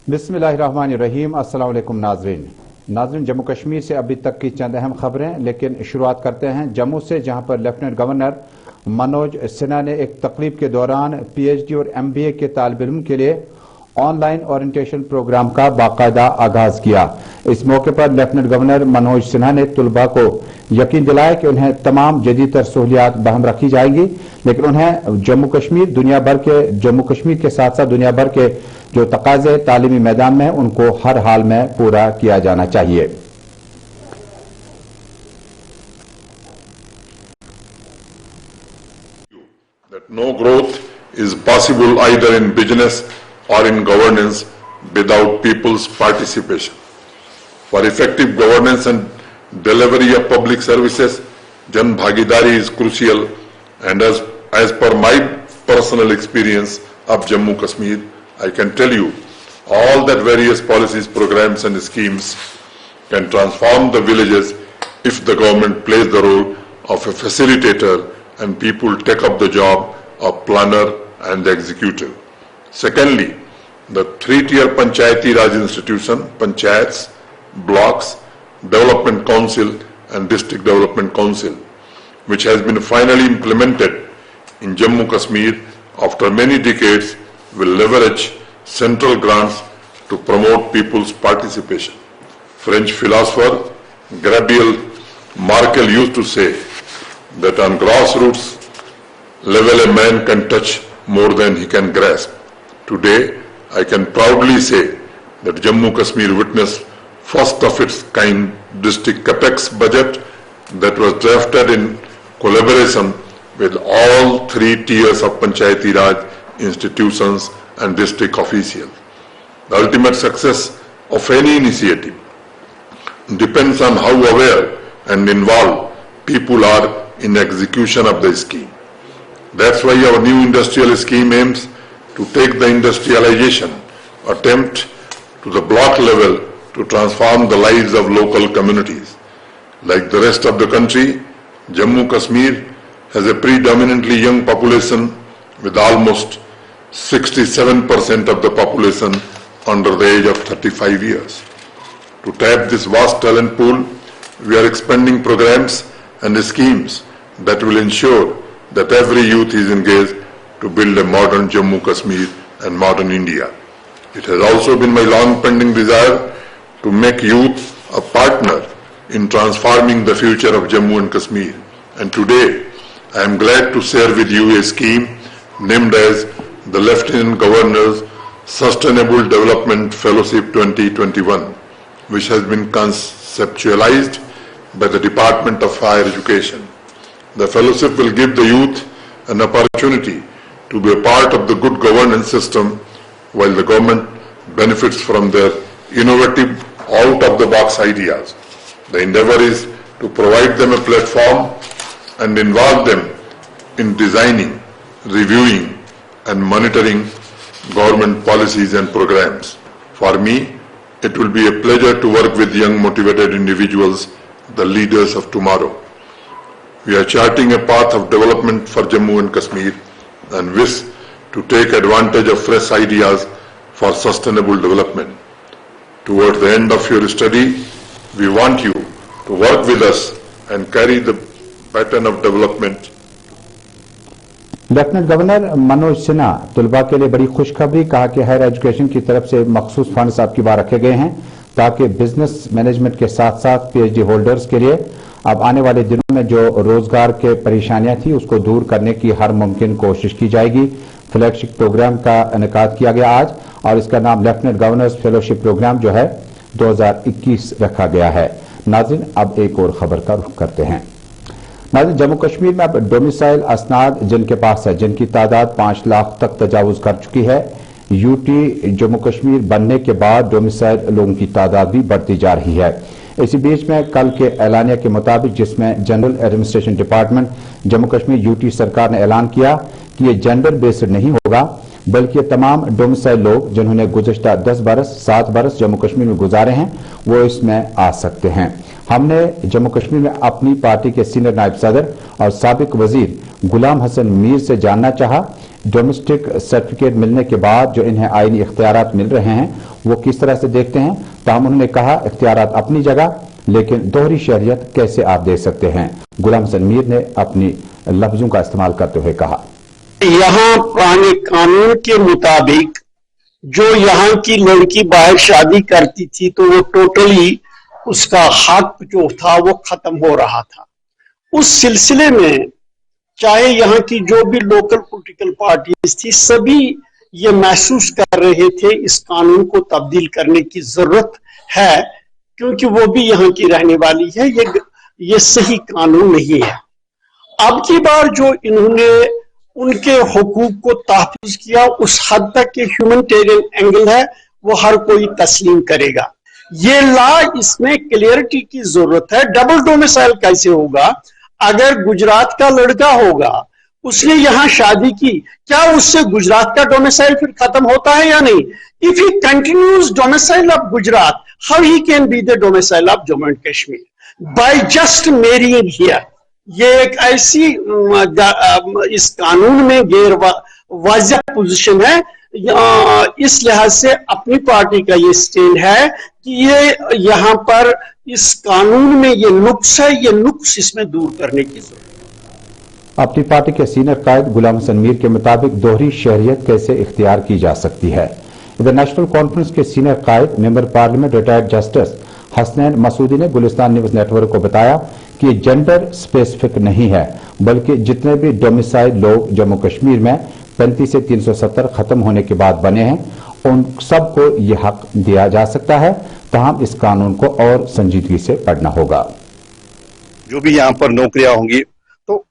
बिस्मिल्लाहिर्रहमानिर्रहीम। अस्सलाम वालेकुम नाज़रीन, जम्मू कश्मीर से अभी तक की चंद अहम खबरें, लेकिन शुरुआत करते हैं जम्मू से, जहां पर लेफ्टिनेंट गवर्नर मनोज सिन्हा ने एक तकरीब के दौरान पीएचडी और एमबीए के तालिब इल्म के लिए ऑनलाइन ओरिएंटेशन प्रोग्राम का बाकायदा आगाज किया। इस मौके पर लेफ्टिनेंट गवर्नर मनोज सिन्हा ने तुलबा को यकीन दिलाया कि उन्हें तमाम जदीदतर सहूलियात बराहम रखी जाएंगी, लेकिन उन्हें जम्मू कश्मीर के साथ साथ दुनिया भर के जो तकाजे तालीमी मैदान में उनको हर हाल में पूरा किया जाना चाहिए। That no growth is possible either in business or in governance without people's participation. For effective governance and delivery of public services, Jan Bhagidari is crucial, and as per my personal experience of Jammu Kashmir, I can tell you all that various policies, programs and schemes can transform the villages if the government plays the role of a facilitator and people take up the job of planner and the executive. Secondly, the three-tier Panchayati Raj institution, Panchayats, Blocks, Development Council and District Development Council, which has been finally implemented in Jammu Kashmir after many decades, will leverage central grants to promote people's participation. French philosopher Gabriel Markel used to say that on grassroots level a man can touch more than he can grasp. Today, I can proudly say that Jammu Kashmir witnessed first of its kind district capex budget that was drafted in collaboration with all three tiers of Panchayati Raj institutions and district officials. The ultimate success of any initiative depends on how aware and involved people are in execution of the scheme. That's why our new industrial scheme aims to take the industrialization attempt to the block level to transform the lives of local communities. Like the rest of the country, Jammu Kashmir has a predominantly young population with almost 67% of the population under the age of 35 years. To tap this vast talent pool, we are expanding programs and schemes that will ensure that every youth is engaged to build a modern Jammu Kashmir and modern India. It has also been my long-pending desire to make youth a partner in transforming the future of Jammu and Kashmir. And today, I am glad to share with you a scheme named as the Lieutenant Governor's Sustainable Development Fellowship 2021, which has been conceptualized by the Department of Higher Education. The fellowship will give the youth an opportunity to be a part of the good governance system, while the government benefits from their innovative, out-of-the-box ideas. The endeavor is to provide them a platform and involve them in designing, reviewing and monitoring government policies and programs. For me, it will be a pleasure to work with young motivated individuals, the leaders of tomorrow. We are charting a path of development for Jammu and Kashmir and wish to take advantage of fresh ideas for sustainable development. Towards the end of your study, we want you to work with us and carry the baton of development. Lieutenant governor Manoj Sinha तुलबा के लिए बड़ी खुशखबरी, कहा कि higher education की तरफ से मखसूस फंड्स आपकी बार रखे गए हैं ताकि बिजनेस मैनेजमेंट के साथ साथ पीएचडी होल्डर्स के लिए अब आने वाले दिनों में जो रोजगार के परेशानियां थी उसको दूर करने की हर मुमकिन कोशिश की जाएगी। फ्लैगशिप प्रोग्राम का इनेकाद किया गया आज, और इसका नाम लेफ्टिनेंट गवर्नर्स फेलोशिप प्रोग्राम जो है 2021 रखा गया है। नाज़रीन, अब एक और खबर का रुख करते हैं। नाज़रीन, जम्मू कश्मीर में अब डोमिसाइल असनाद जिनके पास है, जिनकी तादाद 5 लाख तक तजावुज कर चुकी है। यूटी जम्मू कश्मीर बनने के बाद डोमिसाइल लोगों की तादाद भी बढ़ती जा रही है। इसी बीच में कल के ऐलानिया के मुताबिक, जिसमें general administration department Jammu Kashmir UT सरकार ने ऐलान किया कि ये जेंडर बेस्ड नहीं होगा, बल्कि तमाम डोमिसाइल लोग जिन्होंने गुज़श्ता 10 बरस 7 बरस जम्मू कश्मीर में गुजारे हैं वो इसमें आ सकते हैं। हमने जम्मू कश्मीर में अपनी पार्टी के सीनियर नायब सदर और साबिक वजीर गुलाम हसन मीर से जानना चाहा डोमेस्टिक सर्टिफिकेट मिलने के बाद जो इन्हें आईनी इख्तियारात मिल रहे हैं वो किस तरह से देखते हैं। ताहम उन्होंने कहा इख्तियारात अपनी जगह, लेकिन दोहरी शहरियत कैसे आप दे सकते हैं। गुलाम हसन मीर ने अपनी लफ्जों का इस्तेमाल करते हुए कहा, यहाँ पुराने कानून के मुताबिक जो यहाँ की लड़की बाहर शादी करती थी तो वो टोटली उसका हक जो था वो खत्म हो रहा था। उस सिलसिले में चाहे यहाँ की जो भी लोकल पॉलिटिकल पार्टीज थी सभी ये महसूस कर रहे थे इस कानून को तब्दील करने की जरूरत है, क्योंकि वो भी यहाँ की रहने वाली है। ये सही कानून नहीं है। अब की बार जो इन्होंने उनके हुकूक को तहफ़्फ़ुज़ किया उस हद तक के ह्यूमैनिटेरियन एंगल है वो हर कोई तस्लीम करेगा। ये ला इसमें क्लियरिटी की जरूरत है। डबल डोमिसाइल कैसे होगा? अगर गुजरात का लड़का होगा उसने यहां शादी की, क्या उससे गुजरात का डोमिसाइल फिर खत्म होता है या नहीं? If he continues domicile of Gujarat, how he can be the domicile of Jammu and Kashmir by just marrying here? ये एक ऐसी इस कानून में गैर वाज़िह पोजीशन है। इस लिहाज से अपनी पार्टी का ये स्टैंड है कि ये यहाँ पर इस कानून में ये नुक्स है, ये नुक्स इसमें दूर करने की जरूरत है। अपनी पार्टी के सीनियर कायद गुलाम हसन मीर के मुताबिक दोहरी शहरियत कैसे इख्तियार की जा सकती है। इधर नेशनल कॉन्फ्रेंस के सीनियर कायद member parliament retired justice Hasnain Masoodi ने गुलिस्तान न्यूज नेटवर्क को बताया कि जेंडर स्पेसिफिक नहीं है, बल्कि जितने भी डोमिसाइल लोग जम्मू कश्मीर में 35 से 370 खत्म होने के बाद बने हैं उन सबको ये हक दिया जा सकता है। तमाम इस कानून को और संजीदगी से पढ़ना होगा। जो भी यहाँ पर नौकरियां होंगी तो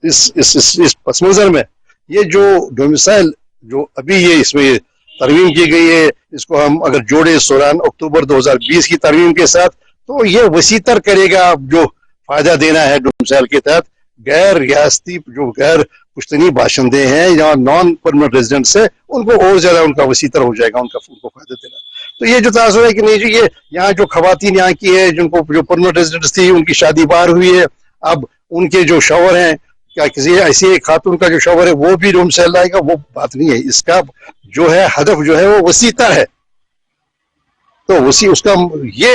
इस पस मंजर में ये जो डोमिसाइल जो अभी ये इसमें तरमीम की गई है, इसको हम अगर जोड़े 16 अक्टूबर 2020 की तरमीम के साथ तो ये वसीतर करेगा जो फायदा देना है डोमिसाइल के तहत गैर रियासती जो गैर पुश्तनी बाशिंदे हैं या नॉन परमानेंट रेजिडेंट्स है उनको और ज्यादा उनका वसीतर हो जाएगा, उनको फायदा देना। तो ये जो तासुर है कि नहीं जी ये यहाँ जो खवातीन यहाँ की है जिनको जो परमानेंट रेजिडेंट्स थी उनकी शादी बाहर हुई है, अब उनके जो शौहर हैं क्या किसी ऐसी एक खातून का जो शौहर है वो भी डोमिसाइल लाएगा, वो बात नहीं है। इसका जो है हदफ जो है वो वसीतर है। तो उसका ये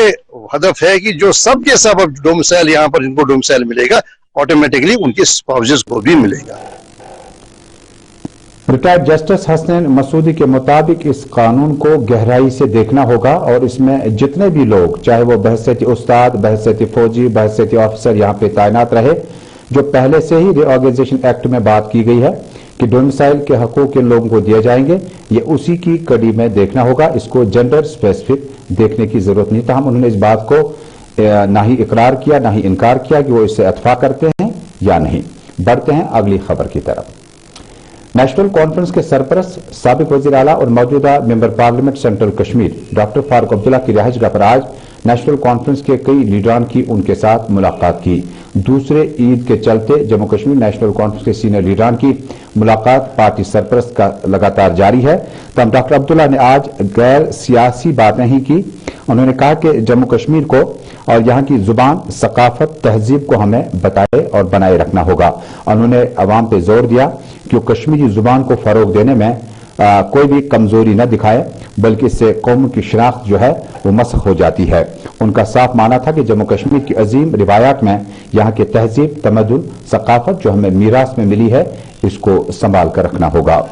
हदफ है कि जो सब के सब अब डोमिसाइल यहाँ पर जिनको डोमिसाइल मिलेगा ऑटोमेटिकली उनके स्पाउसेस को भी मिलेगा। रिटायर्ड जस्टिस हसनैन मसूदी के मुताबिक इस कानून को गहराई से देखना होगा और इसमें जितने भी लोग चाहे वो बहैसियत उस्ताद, बहैसियत फौजी, बहैसियत ऑफिसर यहाँ पे तैनात रहे, जो पहले से ही रीऑर्गेनाइजेशन एक्ट में बात की गई है कि डोमिसाइल के हकूक इन लोगों को दिए जाएंगे, ये उसी की कड़ी में देखना होगा। इसको जेंडर स्पेसिफिक देखने की जरूरत नहीं। तमाम उन्होंने इस बात को ना ही इकरार किया ना ही इनकार किया कि वो इससे इत्फा करते हैं या नहीं। बढ़ते हैं अगली खबर की तरफ। नेशनल कॉन्फ्रेंस के सरपरस्त साबिक वजीर आला और मौजूदा member parliament central Kashmir doctor Farooq Abdullah की रिहाइशगाह पर आज नेशनल कॉन्फ्रेंस के कई लीडरान की उनके साथ मुलाकात की। दूसरे ईद के चलते जम्मू कश्मीर नेशनल कॉन्फ्रेंस के सीनियर लीडरान की मुलाकात पार्टी सरपरस्त का लगातार जारी है। तब डॉक्टर अब्दुल्ला ने आज गैर सियासी बातें ही की। उन्होंने कहा कि जम्मू कश्मीर को और यहाँ की जुबान, सकाफत, तहजीब को हमें बताए और बनाए रखना होगा। उन्होंने अवाम पे जोर दिया कि वो कश्मीरी जुबान को फरोग देने में कोई भी कमजोरी न दिखाए, बल्कि इससे कौम की शनाख्त जो है वो मसख हो जाती है। उनका साफ माना था कि जम्मू कश्मीर की अजीम रिवायात में यहाँ की तहजीब, तमद्दुन, सकाफत जो हमें मीरास में मिली है इसको संभाल कर रखना होगा।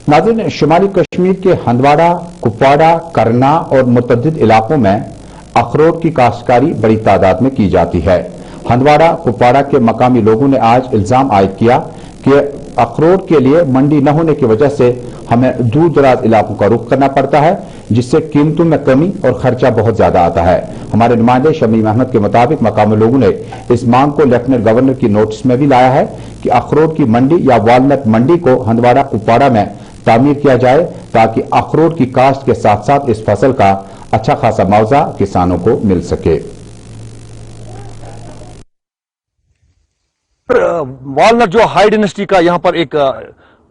नाज़रीन, शुमाली कश्मीर के हंदवाड़ा, कुपवाड़ा, करना और मुतअद्दिद इलाकों में अखरोट की काश्तकारी बड़ी तादाद में की जाती है। हंदवाड़ा, कुपवाड़ा के मकामी लोगों ने आज इल्जाम आयद किया कि अखरोट के लिए मंडी न होने की वजह से हमें दूर दराज इलाकों का रुख करना पड़ता है, जिससे कीमतों में कमी और खर्चा बहुत ज्यादा आता है। हमारे नुमाइंदे शमीम अहमद के मुताबिक मकामी लोगों ने इस मांग को लेफ्टिनेंट गवर्नर की नोटिस में भी लाया है कि अखरोट की मंडी या वालनट मंडी को हंदवाड़ा, कुपवाड़ा में तामीर किया जाए ताकि अखरोट की काश्त के साथ साथ इस फसल का अच्छा खासा मुआवजा किसानों को मिल सके। वालनट जो हाई डायनेस्टी का यहाँ पर एक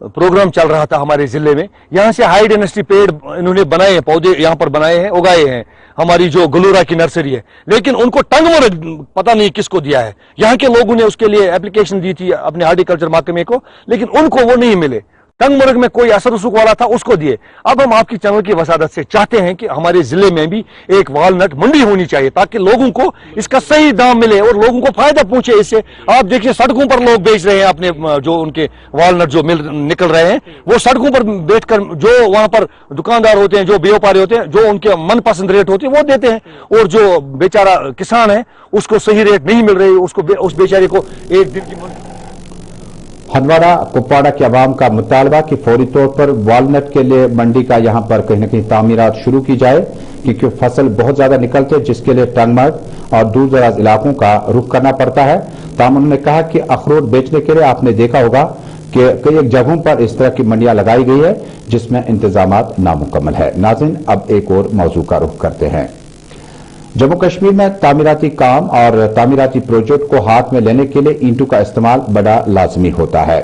प्रोग्राम चल रहा था हमारे जिले में। यहाँ से हाई डेंसिटी पेड़ इन्होंने बनाए हैं, पौधे यहाँ पर बनाए हैं, उगाए हैं, हमारी जो गलूरा की नर्सरी है, लेकिन उनको टंगमर्ग पता नहीं किसको दिया है। यहाँ के लोगों ने उसके लिए एप्लीकेशन दी थी अपने हार्टिकल्चर महकमे को, लेकिन उनको वो नहीं मिले। टंगमर्ग में कोई असर उसको वाला था, उसको दिए। अब हम आपकी चैनल की वसादत से चाहते हैं कि हमारे जिले में भी एक वालनट मंडी होनी चाहिए, ताकि लोगों को इसका सही दाम मिले और लोगों को फायदा पहुंचे इससे। आप देखिए सड़कों पर लोग बेच रहे हैं अपने जो उनके वालनट जो निकल रहे हैं, वो सड़कों पर बेचकर जो वहां पर दुकानदार होते हैं, जो व्यापारी होते हैं, जो उनके मनपसंद रेट होते हैं वो देते हैं, और जो बेचारा किसान है उसको सही रेट नहीं मिल रही, उसको उस बेचारे को एक दिन की। हंदवाड़ा कुपवाड़ा के अवाम का मुतालबा कि फौरी तौर पर वालनट के लिए मंडी का यहां पर कहीं न कहीं तामीरात शुरू की जाए, क्योंकि फसल बहुत ज्यादा निकलते हैं, जिसके लिए टंगमर्ग और दूर दराज इलाकों का रुख करना पड़ता है। ताहम उन्होंने कहा कि अखरोट बेचने के लिए आपने देखा होगा कि कई एक जगहों पर इस तरह की मंडियां लगाई गई है जिसमें इंतजामात नामुकम्मल है। नाज़रीन, अब एक और मौजू का रुख करते हैं। जम्मू कश्मीर में तामीराती काम और तामीराती प्रोजेक्ट को हाथ में लेने के लिए ईंटों का इस्तेमाल बड़ा लाजमी होता है।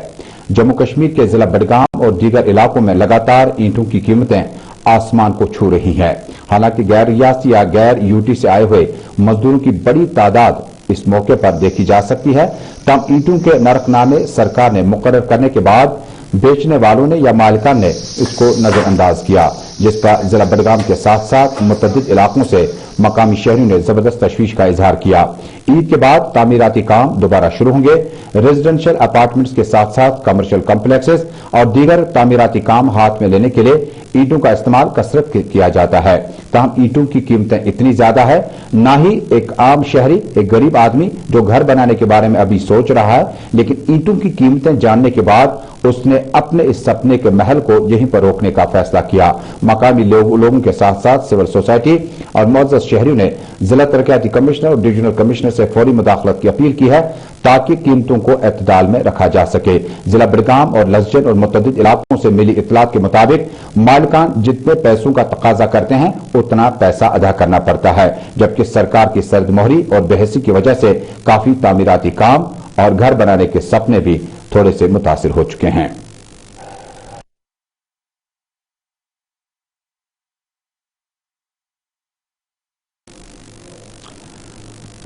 जम्मू कश्मीर के जिला बडगाम और दीगर इलाकों में लगातार ईंटों की कीमतें आसमान को छू रही हैं। हालांकि गैर रियासी या गैर यूटी से आए हुए मजदूरों की बड़ी तादाद इस मौके पर देखी जा सकती है। तमाम ईंटों के नरकनामे सरकार ने मुकर्रर करने के बाद बेचने वालों ने या मालिकान ने इसको नजरअंदाज किया, जिसका जिला बडगाम के साथ साथ मुतअद्दिद इलाकों से मकामी शहरियों ने जबरदस्त तशवीश का इजहार किया। ईद के बाद तामीराती काम दोबारा शुरू होंगे। रेजिडेंशियल अपार्टमेंट्स के साथ साथ कमर्शियल कॉम्प्लेक्सेस और दीगर तामीराती काम हाथ में लेने के लिए ईंटों का इस्तेमाल कसरत किया जाता है। ताहम ईंटों की कीमतें इतनी ज्यादा है, ना ही एक आम शहरी, एक गरीब आदमी जो घर बनाने के बारे में अभी सोच रहा है, लेकिन ईंटों की कीमतें जानने के बाद उसने अपने इस सपने के महल को यहीं पर रोकने का फैसला किया। मकामी लोगों के साथ साथ सिविल सोसाइटी और मुअज़्ज़ज़ शहरियों ने जिला तरक्याती कमिश्नर और डिवीजनल कमिश्नर से फौरी मुदाखलत की अपील की है, ताकि कीमतों को एतदाल में रखा जा सके। जिला बडगाम और लसजन और मुतअद्दिद इलाकों से मिली इत्तलात के मुताबिक मालिकान जितने पैसों का तकाजा करते हैं उतना पैसा अदा करना पड़ता है, जबकि सरकार की सर्द मोहरी और बेहसी की वजह से काफी तामीराती काम और घर बनाने के सपने भी थोड़े से मुतासिर हो चुके हैं।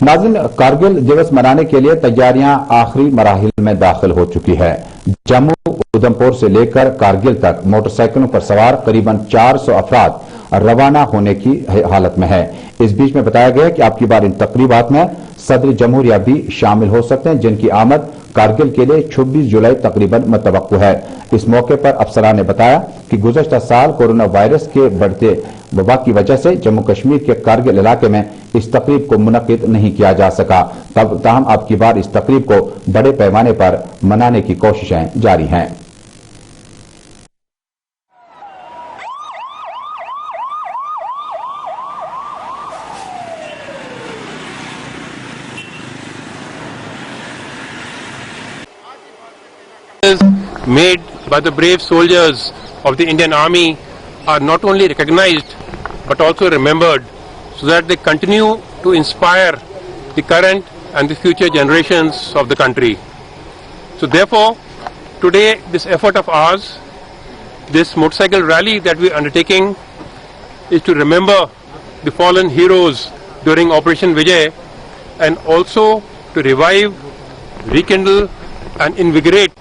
नाज़रीन, कारगिल दिवस मनाने के लिए तैयारियां आखिरी मराहिल में दाखिल हो चुकी है। जम्मू उधमपुर से लेकर कारगिल तक मोटरसाइकिलों पर सवार करीबन 400 अफराद रवाना होने की हालत में है। इस बीच में बताया गया कि अब की बार इन तकरीबात में सदर जमहूरिया भी शामिल हो सकते हैं, जिनकी आमद कारगिल के लिए 26 जुलाई तकरीबन मुतवक्को है। इस मौके पर अफसरान ने बताया कि गुज़श्ता साल कोरोना वायरस के बढ़ते वबा की वजह से जम्मू कश्मीर के कारगिल इलाके में इस तकरीब को मुनक्किद नहीं किया जा सका। ताहम अब की बार इस तकरीब को बड़े पैमाने पर मनाने की कोशिशें जारी हैं। made by the brave soldiers of the Indian Army are not only recognized but also remembered, so that they continue to inspire the current and the future generations of the country. So therefore, today this effort of ours, this motorcycle rally that we are undertaking, is to remember the fallen heroes during Operation Vijay, and also to revive, rekindle and invigorate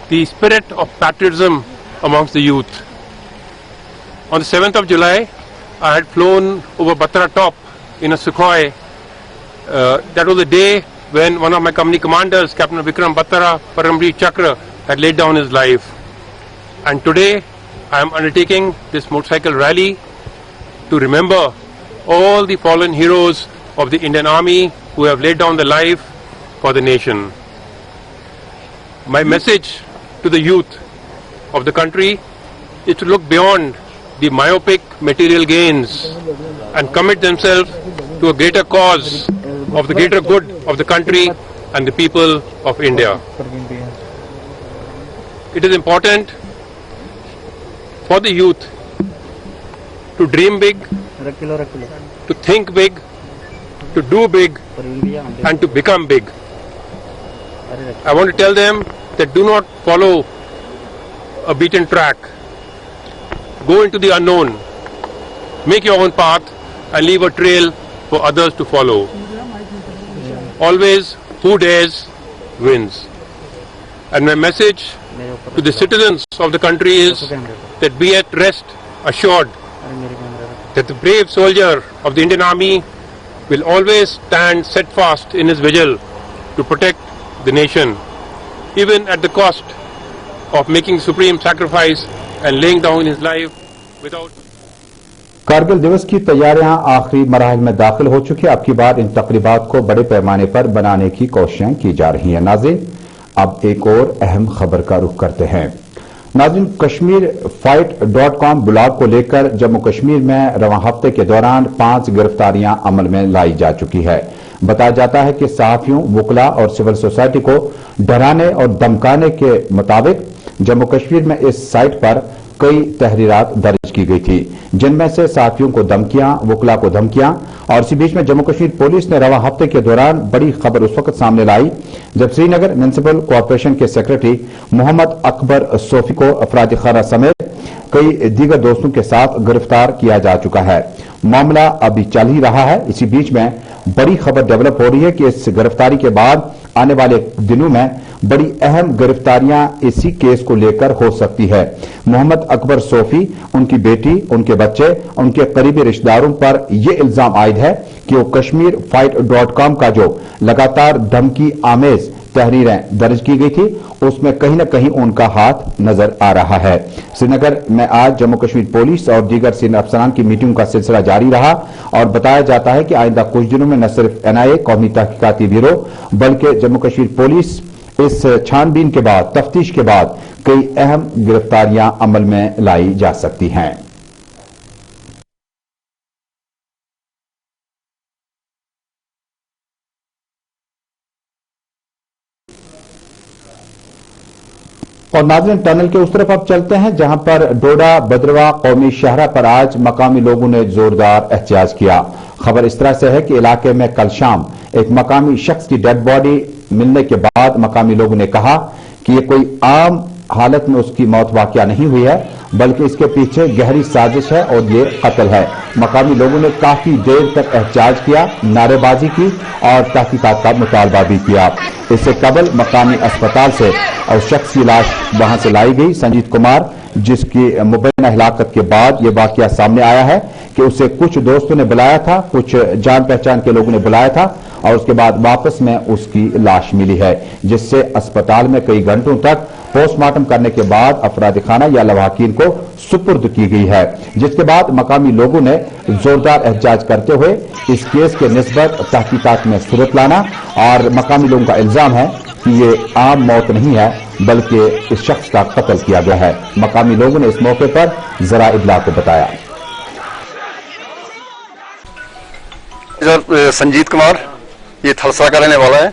the spirit of patriotism amongst the youth. On the 7th of July, I had flown over Batra top in a Sukhoi. That was the day when one of my company commanders, Captain Vikram Batra Paramveer Chakra, had laid down his life. And today, I am undertaking this motorcycle rally to remember all the fallen heroes of the Indian Army who have laid down their life for the nation. My message to the youth of the country is to look beyond the myopic material gains and commit themselves to a greater cause of the greater good of the country and the people of India. It is important for the youth to dream big, to think big, to do big, and to become big. I want to tell them that do not follow a beaten track. Go into the unknown. Make your own path and leave a trail for others to follow. Always, who dares wins. And my message to the citizens of the country is that be at rest assured that the brave soldier of the Indian Army will always stand steadfast in his vigil to protect the nation, even at the cost of making supreme sacrifice and laying down his life without. Kargil दिवस की तैयारियां आखिरी मराहल में दाखिल हो चुकी है। अब की बार इन तकरीबात को बड़े पैमाने पर बनाने की कोशिशें की जा रही हैं। नाज़रीन, अब एक और अहम खबर का रुख करते हैं। नाज़रीन, कश्मीर फाइट.com ब्लॉग को लेकर जम्मू कश्मीर में रवां हफ्ते के दौरान 5 गिरफ्तारियां अमल में लाई जा चुकी है। बताया जाता है कि सहाफियों, वकला और सिविल सोसाइटी को डराने और धमकाने के मुताबिक जम्मू कश्मीर में इस साइट पर कई तहरीरात दर्ज की गई थी, जिनमें से सहाफियों को धमकियां, वकला को धमकियां। और इसी बीच में जम्मू कश्मीर पुलिस ने रवां हफ्ते के दौरान बड़ी खबर उस वक्त सामने लाई जब श्रीनगर म्युनिसिपल कॉरपोरेशन के सेक्रेटरी मोहम्मद अकबर सोफी को अफरादी खाना समेत कई दीगर दोस्तों के साथ गिरफ्तार किया जा चुका है। मामला अभी चल ही रहा है। इसी बीच में बड़ी खबर डेवलप हो रही है कि इस गिरफ्तारी के बाद आने वाले दिनों में बड़ी अहम गिरफ्तारियां इसी केस को लेकर हो सकती है। मोहम्मद अकबर सोफी, उनकी बेटी, उनके बच्चे, उनके करीबी रिश्तेदारों पर यह इल्जाम आयद है कि वो कश्मीर फाइट.com का जो लगातार धमकी आमेज तहरीरें दर्ज की गई थी, उसमें कहीं न कहीं उनका हाथ नजर आ रहा है। श्रीनगर में आज जम्मू कश्मीर पुलिस और दीगर सीनियर अफसरान की मीटिंग का सिलसिला जारी रहा और बताया जाता है कि आइंदा कुछ दिनों में न सिर्फ NIA कौमी तहकीकाती ब्यूरो बल्कि जम्मू कश्मीर पुलिस इस छानबीन के बाद, तफ्तीश के बाद कई अहम गिरफ्तारियां अमल में लाई जा सकती हैं। और नाज़रीन, टनल के उस तरफ अब चलते हैं जहां पर डोडा बद्रवा कौमी शहरा पर आज मकामी लोगों ने जोरदार एहतजाज किया। खबर इस तरह से है कि इलाके में कल शाम एक मकामी शख्स की डेड बॉडी मिलने के बाद मकामी लोगों ने कहा कि ये कोई आम हालत में उसकी मौत वाकया नहीं हुई है, बल्कि इसके पीछे गहरी साजिश है और ये कत्ल है। मकामी लोगों ने काफी देर तक एहतजाज किया, नारेबाजी की और तहकीकात का मुतालबा भी किया। इससे कबल मकामी अस्पताल से और शख्स की लाश वहां से लाई गई। संजीत कुमार, जिसकी मुबैना हिलाकत के बाद ये वाकया सामने आया है कि उसे कुछ दोस्तों ने बुलाया था, कुछ जान पहचान के लोगों ने बुलाया था और उसके बाद वापस में उसकी लाश मिली है, जिससे अस्पताल में कई घंटों तक पोस्टमार्टम करने के बाद अफरादी खाना या लवाकिन को सुपुर्द की गई है। जिसके बाद मकामी लोगों ने जोरदार एहतजाज करते हुए इस केस के निस्बत तहकीकात में सूरत लाना और मकामी लोगों का इल्जाम है कि ये आम मौत नहीं है, बल्कि इस शख्स का कत्ल किया गया है। मकामी लोगों ने इस मौके पर जरा इब्लाग को बताया। संजीत कुमार, ये थलसा का रहने वाला है।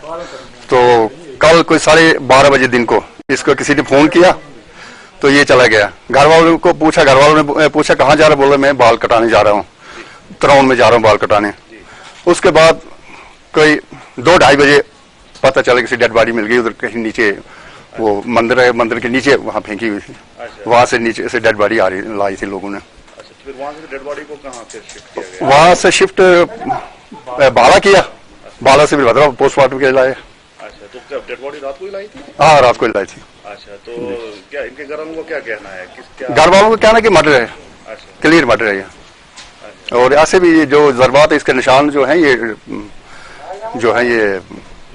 तो कल कोई 12:30 बजे दिन को इसको किसी ने फोन किया तो ये चला गया। घर वालों को पूछा, घर वालों ने पूछा कहाँ जा रहा, बोला मैं बाल कटाने जा रहा हूँ, तराउन में जा रहा हूँ बाल कटाने। उसके बाद कोई 2-2:30 बजे पता चला किसी डेड बॉडी मिल गई उधर कहीं नीचे, वो मंदिर है, मंदिर के नीचे वहाँ फेंकी हुई थी। वहां से नीचे से डेड बॉडी लाई थी लोगों ने। फिर वहां से डेड बॉडी को कहाँ से शिफ्ट किया गया? वहां से शिफ्ट बाला किया, बाला से फिर भद्रा पोस्टमार्टम के लिए लाए। अच्छा, तो क्या डेड बॉडी रात को ही लाई थी? हाँ, रात को ही लाई थी। अच्छा, तो क्या इनके घर वालों को क्या कहना है? घर वालों को कहना है कि मर्डर है, अच्छा, क्लियर मर्डर है ये। और ऐसे भी जो जज्बात है, इसके निशान जो है ये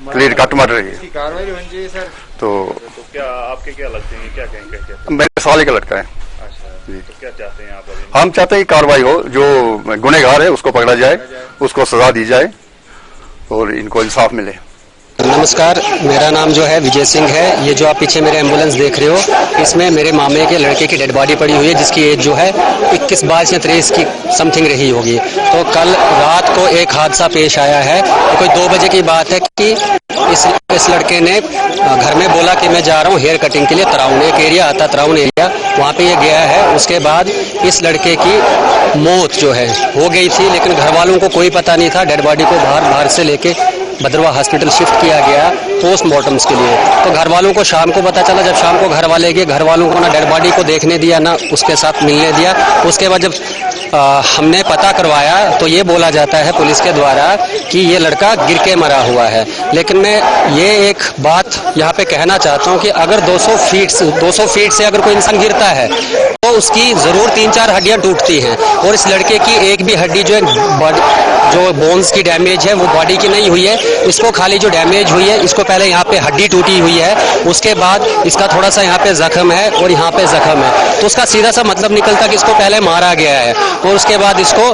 क्लियर कट मर्डर है। तो क्या आपके क्या लगते हैं, क्या कहेंगे? मेरे साले का लड़का है। अच्छा, तो क्या चाहते हैं आप? हम चाहते हैं कि कार्रवाई हो, जो गुनहगार है उसको पकड़ा जाए, उसको सजा दी जाए और इनको इंसाफ मिले। नमस्कार, मेरा नाम जो है विजय सिंह है। ये जो आप पीछे मेरे एम्बुलेंस देख रहे हो, इसमें मेरे मामे के लड़के की डेड बॉडी पड़ी हुई है, जिसकी एज जो है 21-22 या 23 की समथिंग रही होगी। तो कल रात को एक हादसा पेश आया है। तो कोई 2 बजे की बात है कि इस लड़के ने घर में बोला कि मैं जा रहा हूँ हेयर कटिंग के लिए। तराउन एक एरिया आता, तराउन एरिया, वहाँ पे ये गया है। उसके बाद इस लड़के की मौत जो है हो गई थी, लेकिन घर वालों को कोई पता नहीं था। डेड बॉडी को बाहर से लेके भद्रवाह हॉस्पिटल शिफ्ट किया गया पोस्टमार्टम्स के लिए। तो घर वालों को शाम को पता चला, जब शाम को घर वाले गए, घर वालों को ना डेड बॉडी को देखने दिया ना उसके साथ मिलने दिया। उसके बाद जब हमने पता करवाया तो ये बोला जाता है पुलिस के द्वारा कि ये लड़का गिर के मरा हुआ है। लेकिन मैं ये एक बात यहाँ पे कहना चाहता हूँ कि अगर 200 फीट से अगर कोई इंसान गिरता है तो उसकी ज़रूर 3-4 हड्डियाँ टूटती हैं, और इस लड़के की एक भी हड्डी जो बोन्स की डैमेज है वो बॉडी की नहीं हुई है। इसको खाली जो डैमेज हुई है, इसको पहले यहाँ पे हड्डी टूटी हुई है, उसके बाद इसका थोड़ा सा यहाँ पे जख्म है और यहाँ पे जख्म है। तो उसका सीधा सा मतलब निकलता कि इसको पहले मारा गया है, और उसके बाद इसको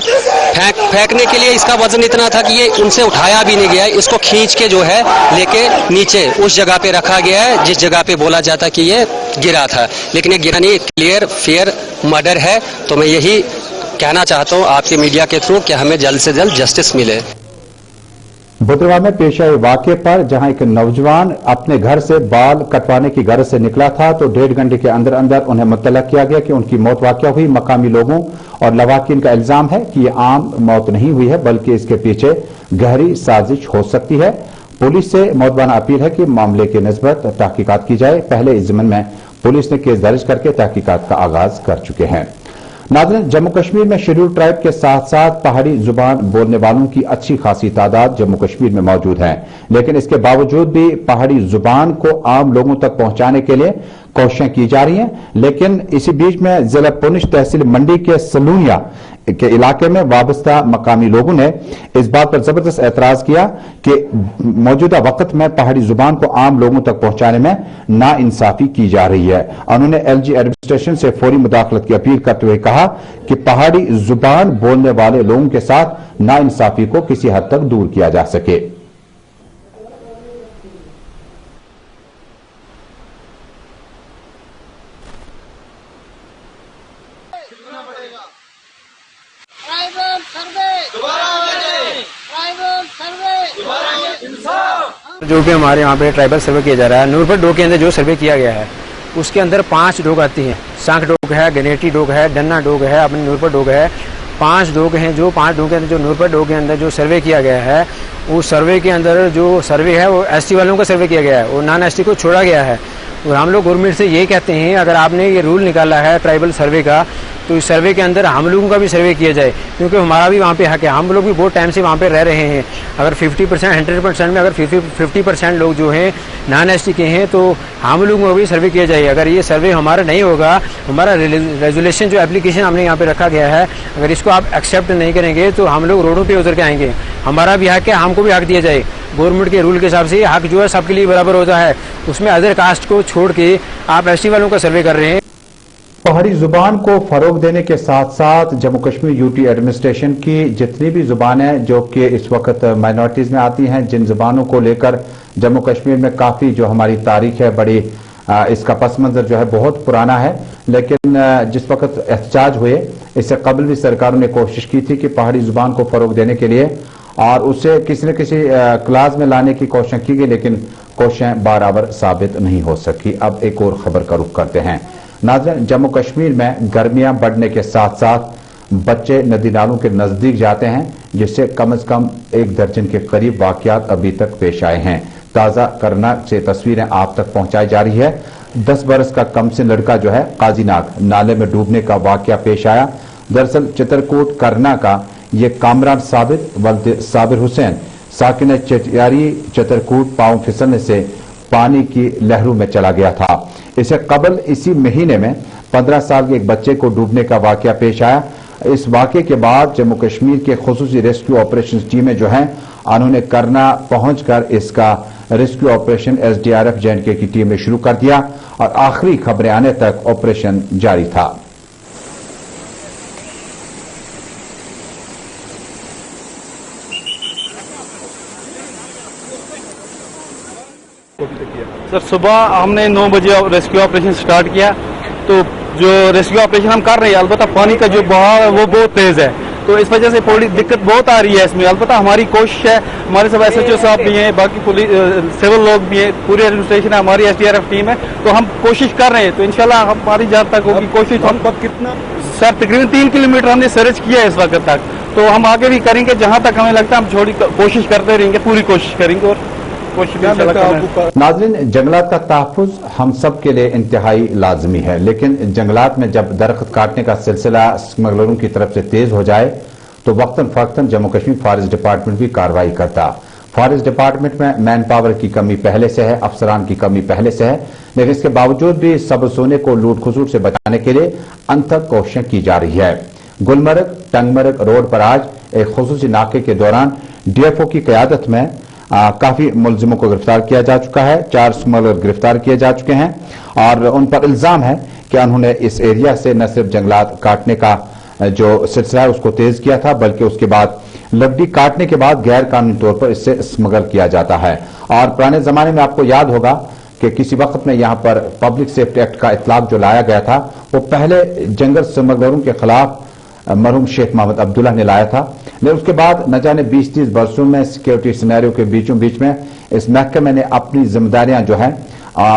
फेंकने के लिए इसका वजन इतना था कि ये उनसे उठाया भी नहीं गया। इसको खींच के जो है लेके नीचे उस जगह पे रखा गया है जिस जगह पे बोला जाता कि ये गिरा था, लेकिन ये गिरा नहीं, क्लियर फेयर मर्डर है। तो मैं यही कहना चाहता हूँ आपके मीडिया के थ्रू कि हमें जल्द से जल्द जस्टिस मिले। भद्रवाह में पेश आए वाकये पर जहां एक नौजवान अपने घर से बाल कटवाने की गरज से निकला था तो 1.5 घंटे के अंदर अंदर उन्हें मुत्तला किया गया कि उनकी मौत वाक़या हुई। मकामी लोगों और लवाकिन का इल्जाम है कि यह आम मौत नहीं हुई है बल्कि इसके पीछे गहरी साजिश हो सकती है। पुलिस से मौदबाना अपील है कि मामले की निस्बत तहकीकात की जाए। पहले इस ज़िम्मन में पुलिस ने केस दर्ज करके तहकीकात का आगाज कर चुके हैं। नाज़रीन, जम्मू कश्मीर में शेड्यूल ट्राइब के साथ साथ पहाड़ी जुबान बोलने वालों की अच्छी खासी तादाद जम्मू कश्मीर में मौजूद है, लेकिन इसके बावजूद भी पहाड़ी जुबान को आम लोगों तक पहुंचाने के लिए कोशिशें की जा रही हैं। लेकिन इसी बीच में जिला पुंछ तहसील मंडी के सलूनिया के इलाके में वाबस्ता मकामी लोगों ने इस बात पर जबरदस्त एतराज किया कि मौजूदा वक्त में पहाड़ी जुबान को आम लोगों तक पहुंचाने में नाइंसाफी की जा रही है। उन्होंने एलजी एडमिनिस्ट्रेशन से फौरी मुदाखलत की अपील करते हुए कहा कि पहाड़ी जुबान बोलने वाले लोगों के साथ नाइंसाफी को किसी हद तक दूर किया जा सके। जो भी हमारे यहाँ पे ट्राइबल सर्वे किया जा रहा है, नूरपुर डोग के अंदर जो सर्वे किया गया है उसके अंदर 5 डोग आती हैं। सांख डोग है, गनेटी डोग है, डन्ना डोग है, अपने नूरपुर डोग है। 5 डोग हैं। जो 5 डोग के अंदर जो नूरपुर डोग के अंदर जो सर्वे किया गया है, उस सर्वे के अंदर जो सर्वे है वो एसटी वालों का सर्वे किया गया है और नॉन एसटी को छोड़ा गया है। और हम लोग गवर्नमेंट से ये कहते हैं अगर आपने ये रूल निकाला है ट्राइबल सर्वे का तो इस सर्वे के अंदर हम लोगों का भी सर्वे किया जाए, क्योंकि हमारा भी वहाँ पे हक है। हम लोग भी बहुत टाइम से वहाँ पे रह रहे हैं। अगर 50% 100% में अगर 50% लोग जो हैं नॉन एसटी के हैं तो हम लोगों को भी सर्वे किया जाए। अगर ये सर्वे हमारा नहीं होगा, हमारा रेजुलेशन जो एप्लीकेशन हमने यहाँ पे रखा गया है, अगर इसको आप एक्सेप्ट नहीं करेंगे तो हम लोग रोडों पर उतर के आएंगे। हमारा भी हक है, हमको भी हक दिया जाए। गवर्नमेंट के रूल के हिसाब से हक जो है सबके लिए बराबर होता है, उसमें अदर कास्ट को छोड़ के आप एसटी वालों का सर्वे कर रहे हैं। पहाड़ी जुबान को फरोग देने के साथ साथ जम्मू कश्मीर यूटी एडमिनिस्ट्रेशन की जितनी भी जुबानें जो कि इस वक्त माइनॉरिटीज में आती हैं, जिन जुबानों को लेकर जम्मू कश्मीर में काफ़ी जो हमारी तारीख है बड़ी इसका पस मंजर जो है बहुत पुराना है। लेकिन जिस वक्त एहतजाज हुए इससे कबल भी सरकारों ने कोशिश की थी कि पहाड़ी जुबान को फरोग देने के लिए और उसे किसी न किसी क्लास में लाने की कोशिश की गई, लेकिन कोशिशें बराबर साबित नहीं हो सकी। अब एक और खबर का रुख करते हैं। नाज़रीन, जम्मू कश्मीर में गर्मियां बढ़ने के साथ साथ बच्चे नदी नालों के नजदीक जाते हैं, जिससे कम से कम 1 दर्जन के करीब वाकयात अभी तक पेश आए हैं। ताज़ा करना से तस्वीरें आप तक पहुंचाई जा रही है। 10 बरस का कमसिन लड़का जो है काजीनाग नाले में डूबने का वाकया पेश आया। दरअसल चित्रकूट करना का ये कामरान साबिर वल्द साबिर हुसैन साकिन चटियारी चित्रकूट पांव फिसलने से पानी की लहरों में चला गया था। इसे कबल इसी महीने में 15 साल के एक बच्चे को डूबने का वाकया पेश आया। इस वाकये के बाद जम्मू कश्मीर के खुसूसी रेस्क्यू ऑपरेशन टीमें जो हैं उन्होंने करना पहुंचकर इसका रेस्क्यू ऑपरेशन एसडीआरएफ जेएंडके की टीम ने शुरू कर दिया और आखिरी खबरें आने तक ऑपरेशन जारी था। सर, सुबह हमने 9 बजे रेस्क्यू ऑपरेशन स्टार्ट किया। तो जो रेस्क्यू ऑपरेशन हम कर रहे हैं, अलबत्ता पानी का जो बहाव है वो बहुत तेज है, तो इस वजह से थोड़ी दिक्कत बहुत आ रही है इसमें। अलबत्ता हमारी कोशिश है, हमारे सब एसएचओ साहब भी हैं, बाकी पुलिस सिविल लोग भी हैं, पूरी एडमिनिस्ट्रेशन है, हमारी एसडीआरएफ टीम है, तो हम कोशिश कर रहे हैं। तो इंशाल्लाह हमारी जहाँ तक होगी कोशिश। हम कितना सर तकरीबन 3 किलोमीटर हमने सर्च किया है इस वक्त तक, तो हम आगे भी करेंगे, जहां तक हमें लगता है हम छोड़ी कोशिश करते रहेंगे, पूरी कोशिश करेंगे और कोशिश भी इंशाल्लाह करेंगे। नाज़रीन, जंगलात का तहफ़्फ़ुज़ हम सब के लिए इंतहाई लाजमी है, लेकिन जंगलात में जब दरख्त काटने का सिलसिला स्मगलरों की तरफ से तेज हो जाए तो वक्तन फ़वक्तन जम्मू कश्मीर फॉरेस्ट डिपार्टमेंट भी कार्रवाई करता। फॉरेस्ट डिपार्टमेंट में मैन पावर की कमी पहले से है, अफसरान की कमी पहले से है, लेकिन इसके बावजूद भी सब्ज़ सोने को लूट खसूट से बचाने के लिए अनथक कोशिशें की जा रही है। गुलमर्ग टंगमर्ग रोड पर आज एक खुसूसी नाके के दौरान DFO की क़यादत में काफी मुलजिमों को गिरफ्तार किया जा चुका है। 4 स्मगलर गिरफ्तार किए जा चुके हैं और उन पर इल्जाम है कि उन्होंने इस एरिया से न सिर्फ जंगलात काटने का जो सिलसिला है उसको तेज किया था, बल्कि उसके बाद लकड़ी काटने के बाद गैर कानूनी तौर पर इससे स्मगल किया जाता है। और पुराने जमाने में आपको याद होगा कि किसी वक्त में यहाँ पर पब्लिक सेफ्टी एक्ट का इतलाक जो लाया गया था वो पहले जंगल स्मगलरों के खिलाफ मरहूम शेख मोहम्मद अब्दुल्ला ने लाया था, लेकिन उसके बाद न जाने 20-30 वर्षों में सिक्योरिटी सिनेरियो के बीचों बीच में इस महकमे ने अपनी जिम्मेदारियां जो है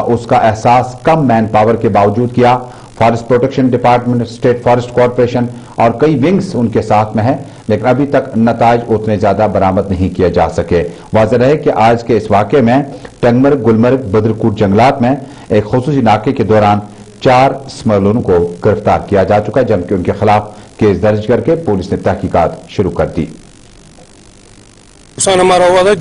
उसका एहसास कम मैन पावर के बावजूद किया। Forest protection department, state forest corporation और कई विंग्स उनके साथ में है, लेकिन अभी तक नताज उतने ज्यादा बरामद नहीं किए जा सके। वाज़ेह है कि आज के इस वाक़े में टंगमर्ग, गुलमर्ग, बदरकूट जंगलात में एक खुसूसी नाके के दौरान 4 स्मगलरों को गिरफ्तार किया जा चुका है, जबकि उनके खिलाफ केस दर्ज करके पुलिस ने तहकीकात शुरू कर दी। नुकसान हमारा हुआ था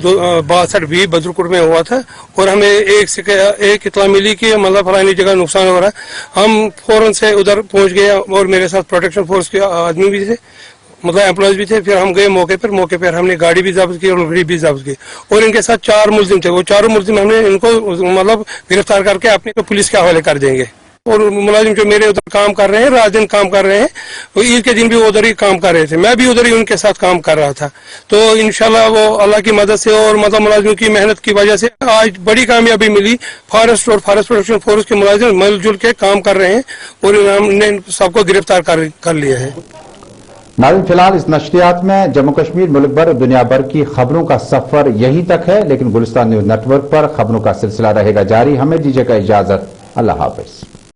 62 बदरकोट में हुआ था और हमें एक इतला मिली कि मतलब फलानी जगह नुकसान हो रहा है। हम फौरन से उधर पहुंच गए और मेरे साथ प्रोटेक्शन फोर्स के आदमी भी थे, मतलब एम्प्लॉयज भी थे। फिर हम गए मौके पर हमने गाड़ी भी जब्त की और लकड़ी भी जब्त की और इनके साथ 4 मुलजिम थे। वो 4 मुलजिम हमने इनको मतलब गिरफ्तार करके अपने पुलिस के हवाले कर देंगे। और मुलाजिम जो मेरे उधर काम कर रहे हैं, रात दिन काम कर रहे हैं, वो ईद के दिन भी उधर ही काम कर रहे थे, मैं भी उधर ही उनके साथ काम कर रहा था। तो इंशाल्लाह वो अल्लाह की मदद से और मतलब मुलाजिमों की मेहनत की वजह से आज बड़ी कामयाबी मिली। फॉरेस्ट और फॉरेस्ट प्रोटेक्शन फोर्स के मुलाजिम मिलजुल के काम कर रहे हैं और हमने सबको गिरफ्तार कर लिया है। नाज़रीन, फिलहाल इस नशरियात में जम्मू कश्मीर, मुल्क भर, दुनिया भर की खबरों का सफर यही तक है, लेकिन गुलिस्तान न्यूज नेटवर्क पर खबरों का सिलसिला रहेगा जारी। हमें दीजिएगा इजाजत। अल्लाह हाफिज।